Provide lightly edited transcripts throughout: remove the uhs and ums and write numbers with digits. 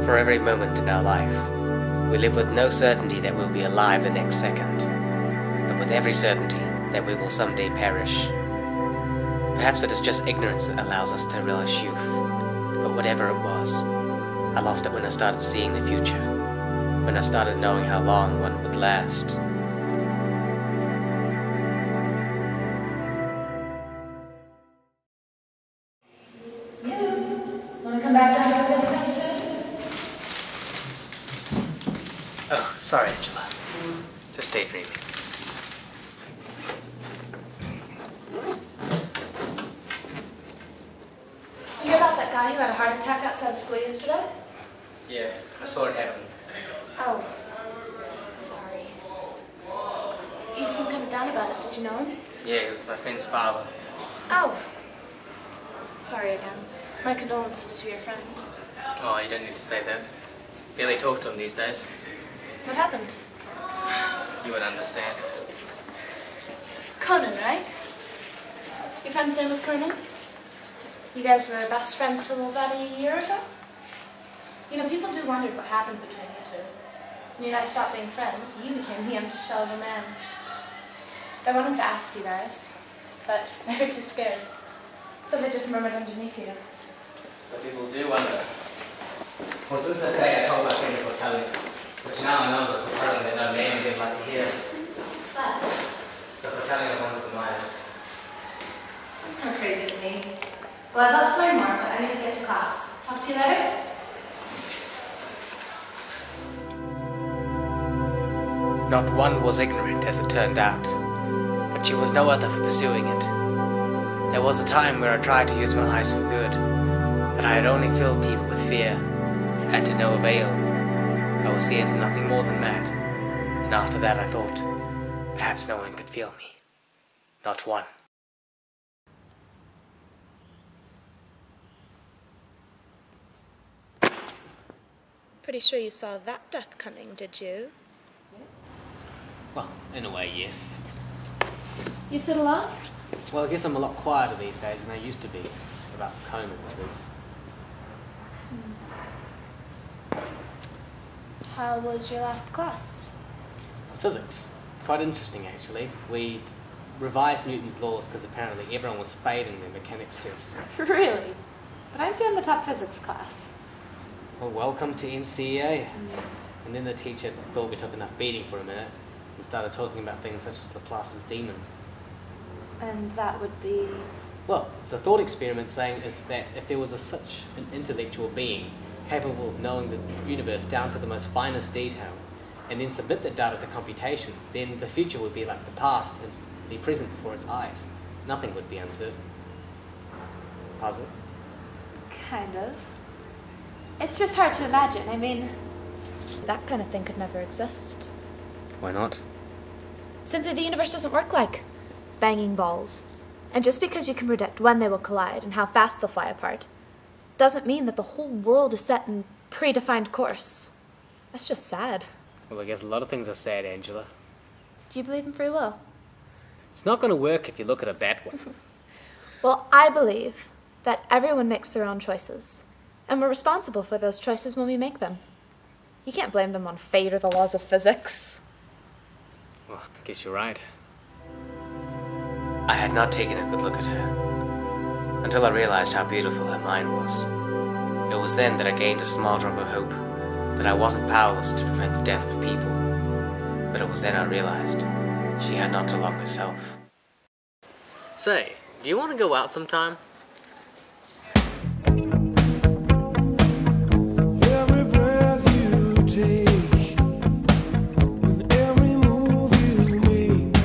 for every moment in our life. We live with no certainty that we'll be alive the next second, but with every certainty that we will someday perish. Perhaps it is just ignorance that allows us to relish youth, but whatever it was, I lost it when I started seeing the future, when I started knowing how long one would last. Want to come back down to the bedtime soon? Oh, sorry, Angela. Just daydreaming. Did you hear about that guy who had a heart attack outside school yesterday? Yeah, I saw it happen. Oh. Sorry. You seemed kind of down about it. Did you know him? Yeah, he was my friend's father. Oh. Sorry again. My condolences to your friend. Oh, you don't need to say that. Barely talk to him these days. What happened? You would understand. Conan, right? Your friend's name was Conan? You guys were best friends till about a year ago? You know, people do wonder what happened between you two. When you guys stopped being friends, you became the empty shell of a man. They wanted to ask you guys, but they were too scared. So they just murmured underneath you. So people do wonder. Well, since that day I told my friend the foretelling, which now I know is a foretelling that no man would like to hear. What's that? The foretelling of one's demise. Sounds kind of crazy to me. Well, I'd love to learn more, but I need to get to class. Talk to you later. Not one was ignorant, as it turned out, but she was no other for pursuing it. There was a time where I tried to use my eyes for good, but I had only filled people with fear, and to no avail. I was seen as nothing more than mad, and after that I thought, perhaps no one could feel me. Not one. Pretty sure you saw that death coming, did you? Well, in a way, yes. You sit alone? Well, I guess I'm a lot quieter these days than I used to be. About Conan, that is. How was your last class? Physics. Quite interesting, actually. We revised Newton's laws because apparently everyone was failing their mechanics tests. Really? But aren't you in the top physics class? Well, welcome to NCEA. And then the teacher thought we took enough beating for a minute and started talking about things such as Laplace's demon. And that would be... Well, it's a thought experiment saying if there was such an intellectual being capable of knowing the universe down to the most finest detail, and then submit that data to computation, then the future would be like the past and be present before its eyes. Nothing would be uncertain. Puzzle? Kind of. It's just hard to imagine. I mean, that kind of thing could never exist. Why not? Simply the universe doesn't work like banging balls. And just because you can predict when they will collide and how fast they'll fly apart, doesn't mean that the whole world is set in predefined course. That's just sad. Well, I guess a lot of things are sad, Angela. Do you believe in free will? It's not going to work if you look at it that way. Well, I believe that everyone makes their own choices, and we're responsible for those choices when we make them. You can't blame them on fate or the laws of physics. Well, I guess you're right. I had not taken a good look at her, until I realized how beautiful her mind was. It was then that I gained a small drop of hope, that I wasn't powerless to prevent the death of people. But it was then I realized she had not to long herself. Say, do you want to go out sometime? Every breath you take and every move you make,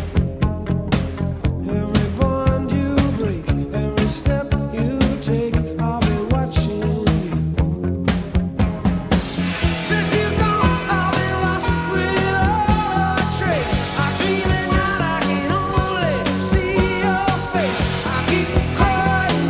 every bond you break, every step you take, I'll be watching you. Since you're gone, I'll be lost without a trace. I dream at night, I can only see your face. I keep crying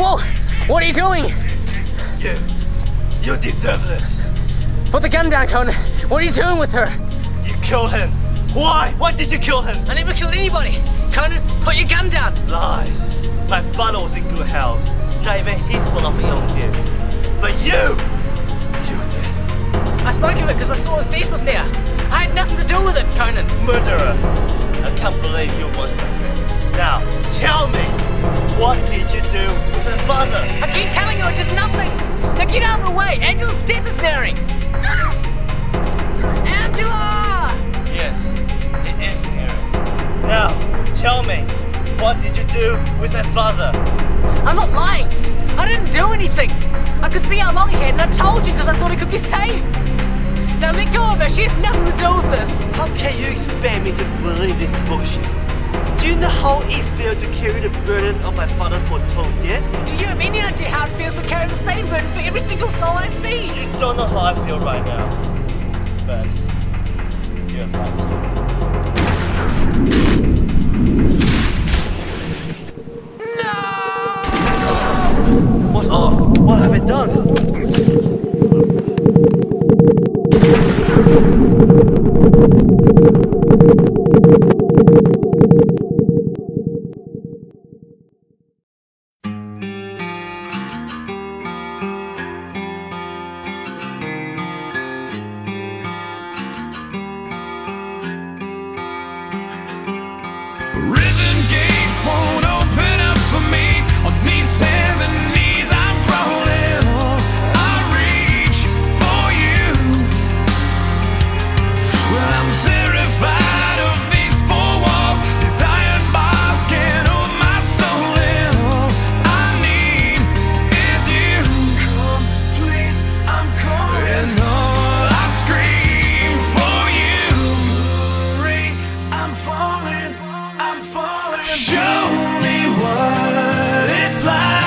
Whoa! What are you doing? You deserve this. Put the gun down, Conan. What are you doing with her? You killed him. Why? Why did you kill him? I never killed anybody. Conan, put your gun down. Lies. My father was in good health. Not even his beloved illness. But you did. I spoke of it because I saw his death was near. I had nothing to do with it, Conan. Murderer. I can't believe you was my friend. Now, tell me, what did you do with my father? I keep telling you I did nothing. Now get out of the way. Angela's death is nearing. Angela! Yes, it is nearing. Now, tell me, what did you do with my father? I'm not lying. I didn't do anything. I could see how long he had, and I told you because I thought he could be saved. Now let go of her. She has nothing to do with this. How can you expect me to believe this bullshit? Do you know how it feels to carry the burden of my father's foretold death? Do you have any idea how it feels to carry the same burden for every single soul I see? You don't know how I feel right now. But you're about to. What have I done? Prison gates won't open up for me. On these hands and knees I'm crawling. I reach for you. Well, I'm terrified of these four walls. These iron bars can't hold my soul in. All I need is you. Come, please, I'm calling. And all I scream for you. Hurry, I'm falling. I'm falling. Show me what it's like.